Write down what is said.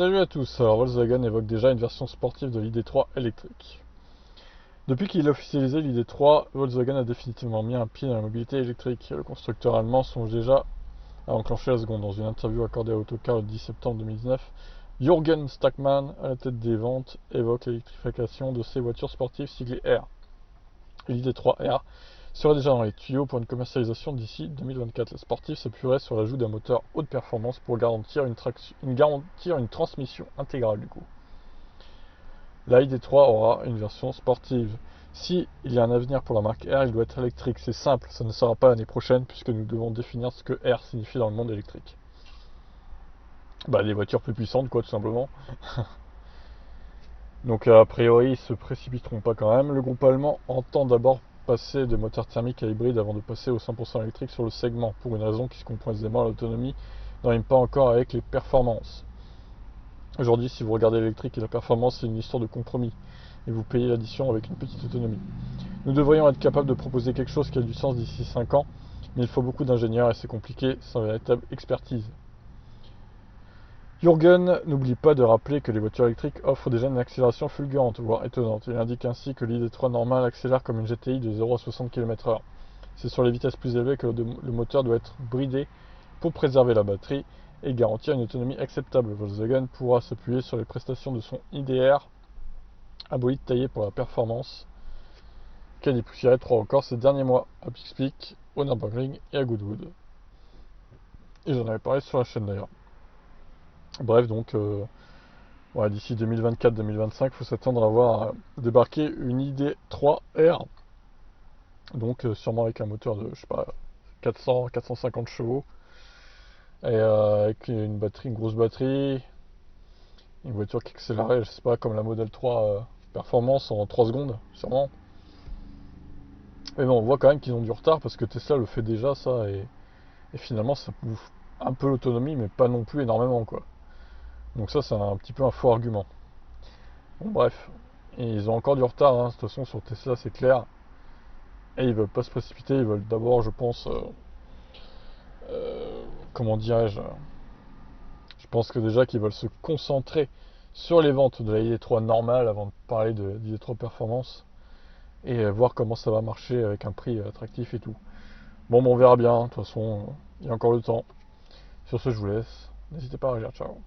Salut à tous, alors Volkswagen évoque déjà une version sportive de l'ID3 électrique. Depuis qu'il a officialisé l'ID3, Volkswagen a définitivement mis un pied dans la mobilité électrique. Le constructeur allemand songe déjà à enclencher la seconde. Dans une interview accordée à Autocar le 10 septembre 2019, Jürgen Stackmann, à la tête des ventes, évoque l'électrification de ses voitures sportives siglées R. L'ID3 R serait déjà dans les tuyaux pour une commercialisation d'ici 2024. Les sportifs s'appuieraient sur l'ajout d'un moteur haute performance pour garantir une transmission intégrale du coup. La ID3 aura une version sportive. Si il y a un avenir pour la marque R, il doit être électrique. C'est simple, ça ne sera pas l'année prochaine puisque nous devons définir ce que R signifie dans le monde électrique. Bah des voitures plus puissantes quoi tout simplement. Donc a priori ils se précipiteront pas quand même. Le groupe allemand entend d'abord passer de moteurs thermiques à hybrides avant de passer au 100% électrique sur le segment, pour une raison qui se comprend aisément, l'autonomie n'en rime pas encore avec les performances. Aujourd'hui, si vous regardez l'électrique et la performance, c'est une histoire de compromis, et vous payez l'addition avec une petite autonomie. Nous devrions être capables de proposer quelque chose qui a du sens d'ici 5 ans, mais il faut beaucoup d'ingénieurs et c'est compliqué sans véritable expertise. Jürgen n'oublie pas de rappeler que les voitures électriques offrent déjà une accélération fulgurante, voire étonnante. Il indique ainsi que l'ID3 normal accélère comme une GTI de 0 à 60 km/h. C'est sur les vitesses plus élevées que le moteur doit être bridé pour préserver la batterie et garantir une autonomie acceptable. Volkswagen pourra s'appuyer sur les prestations de son IDR, un bolide taillé pour la performance, qu'elle dépoussiérait 3 records ces derniers mois, à Pixpeak, au Nürburgring et à Goodwood. Et j'en avais parlé sur la chaîne d'ailleurs. Bref, donc, ouais, d'ici 2024-2025, il faut s'attendre à voir débarquer une ID3R. Donc, sûrement avec un moteur de, je sais pas, 400-450 chevaux. Et avec une grosse batterie. Une voiture qui accélérait, je sais pas, comme la Model 3 Performance en 3 secondes, sûrement. Mais bon, on voit quand même qu'ils ont du retard parce que Tesla le fait déjà, ça. Et finalement, ça bouffe un peu l'autonomie, mais pas non plus énormément, quoi. Donc ça, c'est un petit peu un faux argument. Bon, bref. Et ils ont encore du retard, hein. De toute façon, sur Tesla, c'est clair. Et ils veulent pas se précipiter, ils veulent d'abord, je pense, comment dirais-je, je pense que déjà qu'ils veulent se concentrer sur les ventes de la ID3 normale avant de parler de l'ID3 Performance et voir comment ça va marcher avec un prix attractif et tout. Bon, on verra bien, de toute façon, il y a encore le temps. Sur ce, je vous laisse. N'hésitez pas à réagir, ciao.